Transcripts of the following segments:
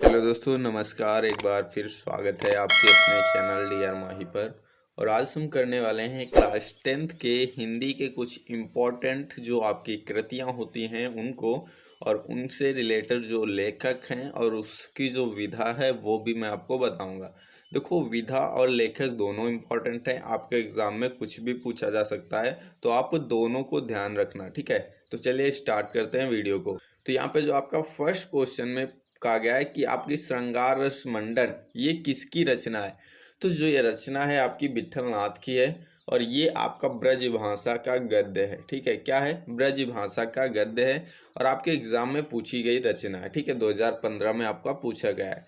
Hello दोस्तों, नमस्कार। एक बार फिर स्वागत है आपके अपने चैनल डी आर माही पर। और आज हम करने वाले हैं क्लास 10th के हिंदी के कुछ इम्पोर्टेंट जो आपकी कृतियाँ होती हैं उनको, और उनसे रिलेटेड जो लेखक हैं और उसकी जो विधा है वो भी मैं आपको बताऊंगा। देखो, विधा और लेखक दोनों इम्पोर्टेंट हैं। आपके एग्ज़ाम में कुछ भी पूछा जा सकता है, तो आप दोनों को ध्यान रखना, ठीक है। तो चलिए स्टार्ट करते हैं वीडियो को। तो यहाँ पे जो आपका फर्स्ट क्वेश्चन में कहा गया है कि आपकी श्रृंगार रस मंडन ये किसकी रचना है। तो जो ये रचना है आपकी विट्ठल नाथ की है, और ये आपका ब्रज भाषा का गद्य है, ठीक है। क्या है? ब्रज भाषा का गद्य है, और आपके एग्जाम में पूछी गई रचना है, ठीक है। 2015 में आपका पूछा गया है,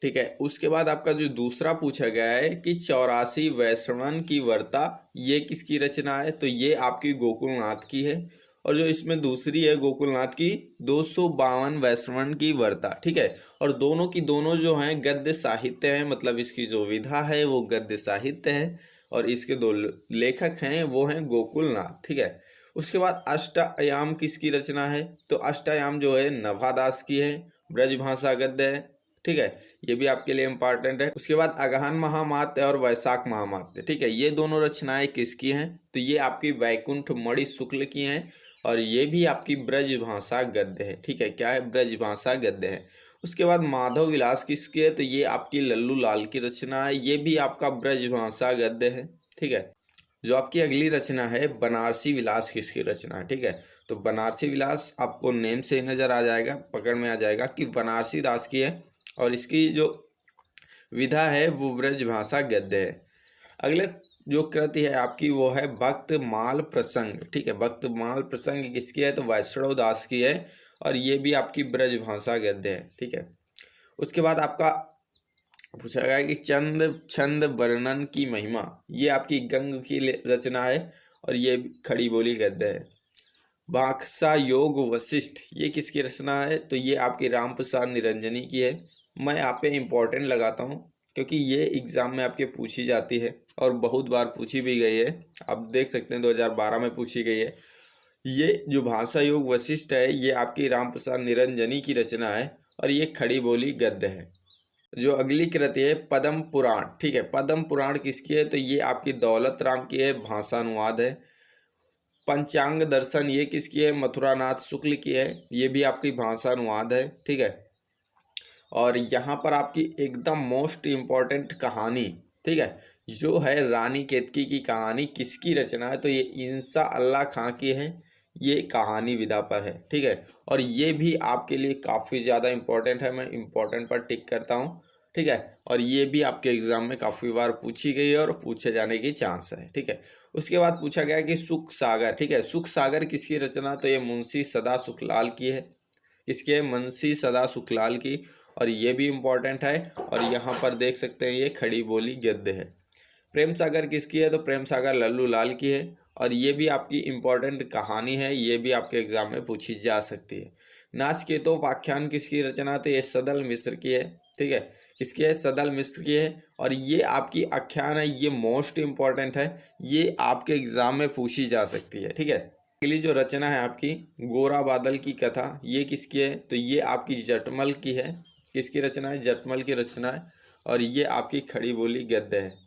ठीक है। उसके बाद आपका जो दूसरा पूछा गया है कि 84 वैष्णवन की वर्ता ये किसकी रचना है। तो ये आपकी गोकुलनाथ की है। और जो इसमें दूसरी है गोकुलनाथ की 252 वैष्णवन की वर्ता, ठीक है। और दोनों की दोनों जो हैं गद्य साहित्य हैं, मतलब इसकी जो विधा है वो गद्य साहित्य है, और इसके दो लेखक हैं वो हैं गोकुलनाथ, ठीक है। उसके बाद अष्टायाम किसकी रचना है। तो अष्टायाम जो है नभादास की है, ब्रजभाषा गद्य है, ठीक है। ये भी आपके लिए इम्पॉर्टेंट है। उसके बाद अगहन महामात्य और वैशाख महामात्य, ठीक है। ये दोनों रचनाएं किसकी हैं। तो ये आपकी वैकुंठ मणि शुक्ल की हैं, और ये भी आपकी ब्रजभाषा गद्य है, ठीक है। क्या है? ब्रजभाषा गद्य है। उसके बाद माधव विलास किसकी है। तो ये आपकी लल्लू लाल की रचना है, ये भी आपका ब्रजभाषा गद्य है, ठीक है। जो आपकी अगली रचना है बनारसी विलास किसकी रचना है, ठीक है। तो बनारसी विलास आपको नेम से ही नजर आ जाएगा, पकड़ में आ जाएगा कि बनारसी दास की है, और इसकी जो विधा है वो ब्रजभाषा गद्य है। अगले जो कृति है आपकी वो है भक्त माल प्रसंग, ठीक है। भक्त माल प्रसंग किसकी है। तो वैष्णव दास की है, और ये भी आपकी ब्रजभाषा गद्य है, ठीक है। उसके बाद आपका पूछा गया कि चंद छंद वर्णन की महिमा, ये आपकी गंग की रचना है, और ये खड़ी बोली गद्य है। बाक्सा योग वशिष्ठ ये किसकी रचना है। तो ये आपकी राम प्रसाद निरंजनी की है। मैं यहाँ पे इम्पोर्टेंट लगाता हूँ क्योंकि ये एग्ज़ाम में आपके पूछी जाती है, और बहुत बार पूछी भी गई है। आप देख सकते हैं 2012 में पूछी गई है। ये जो भाषा योग वशिष्ठ है ये आपकी राम प्रसाद निरंजनी की रचना है, और ये खड़ी बोली गद्य है। जो अगली कृति है पद्म पुराण, ठीक है। पद्म पुराण किसकी है। तो ये आपकी दौलत राम की है, भाषा अनुवाद है। पंचांग दर्शन ये किसकी है। मथुरानाथ शुक्ल की है, ये भी आपकी भाषा अनुवाद है, ठीक है। और यहाँ पर आपकी एकदम मोस्ट इम्पॉर्टेंट कहानी, ठीक है, जो है रानी केतकी की कहानी किसकी रचना है। तो ये इंसा अल्लाह खां की है, ये कहानी विधा पर है, ठीक है। और ये भी आपके लिए काफ़ी ज़्यादा इम्पोर्टेंट है, मैं इम्पोर्टेंट पर टिक करता हूँ, ठीक है। और ये भी आपके एग्जाम में काफ़ी बार पूछी गई है और पूछे जाने की चांस है, ठीक है। उसके बाद पूछा गया कि सुख सागर, ठीक है। सुख सागर किसकी रचना। तो ये मुंशी सदा सुखलाल की है। किसकी है। मुंशी सदा सुखलाल की, और ये भी इम्पोर्टेंट है। और यहाँ पर देख सकते हैं ये खड़ी बोली गद्य है। प्रेम सागर किसकी है। तो प्रेम सागर लल्लू लाल की है, और ये भी आपकी इम्पोर्टेंट कहानी है, ये भी आपके एग्जाम में पूछी जा सकती है। नाचकेतो व्याख्यान किसकी रचना। तो ये सदल मिश्र की है, ठीक है। किसकी है। सदल मिश्र की है, और ये आपकी आख्यान है, ये मोस्ट इम्पॉर्टेंट है, ये आपके एग्जाम में पूछी जा सकती है, ठीक है। अगली जो रचना है आपकी गोरा बादल की कथा, ये किसकी है। तो ये आपकी जटमल की है। किसकी रचना है। जटमल की रचना है, और ये आपकी खड़ी बोली गद्य है।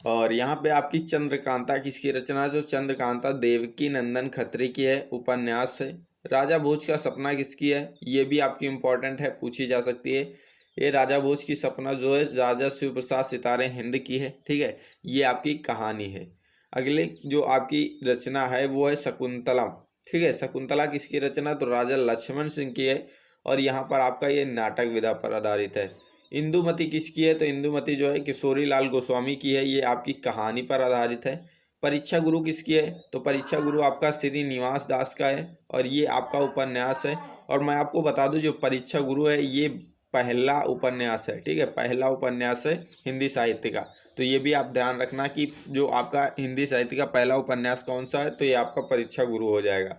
और यहाँ पे आपकी चंद्रकांता किसकी रचना है। तो चंद्रकांता देवकी नंदन खत्री की है, उपन्यास है। राजा भोज का सपना किसकी है। ये भी आपकी इम्पोर्टेंट है, पूछी जा सकती है। ये राजा भोज की सपना जो है राजा शिव प्रसाद सितारे हिंद की है, ठीक है। ये आपकी कहानी है। अगले जो आपकी रचना है वो है शकुंतला, ठीक है। शकुंतला किसकी रचना। तो राजा लक्ष्मण सिंह की है, और यहाँ पर आपका ये नाटक विधा पर आधारित है। इंदुमती किसकी है। तो इंदुमती जो है किशोरी लाल गोस्वामी की है, ये आपकी कहानी पर आधारित है। परीक्षा गुरु किसकी है। तो परीक्षा गुरु आपका श्रीनिवास दास का है, और ये आपका उपन्यास है। और मैं आपको बता दूं जो परीक्षा गुरु है ये पहला उपन्यास है, ठीक है। पहला उपन्यास है हिंदी साहित्य का। तो ये भी आप ध्यान रखना कि जो आपका हिंदी साहित्य का पहला उपन्यास कौन सा है। तो ये आपका परीक्षा गुरु हो जाएगा।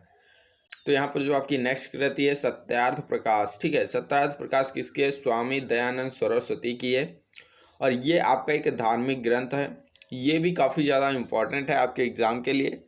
तो यहाँ पर जो आपकी नेक्स्ट कृति है सत्यार्थ प्रकाश, ठीक है। सत्यार्थ प्रकाश किसके है। स्वामी दयानंद सरस्वती की है, और ये आपका एक धार्मिक ग्रंथ है, ये भी काफ़ी ज़्यादा इम्पोर्टेंट है आपके एग्ज़ाम के लिए।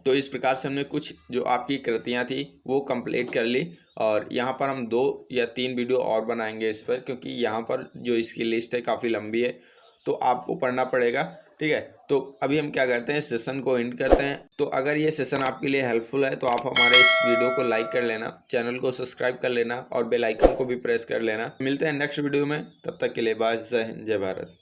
तो इस प्रकार से हमने कुछ जो आपकी कृतियाँ थी वो कंप्लीट कर ली, और यहाँ पर हम 2 या 3 वीडियो और बनाएंगे इस पर, क्योंकि यहाँ पर जो इसकी लिस्ट है काफ़ी लंबी है तो आपको पढ़ना पड़ेगा। ठीक है, तो अभी हम क्या करते हैं, सेशन को एंड करते हैं। तो अगर ये सेशन आपके लिए हेल्पफुल है तो आप हमारे इस वीडियो को लाइक कर लेना, चैनल को सब्सक्राइब कर लेना और बेल आइकन को भी प्रेस कर लेना। मिलते हैं नेक्स्ट वीडियो में, तब तक के लिए बाय, जय हिंद, जय भारत।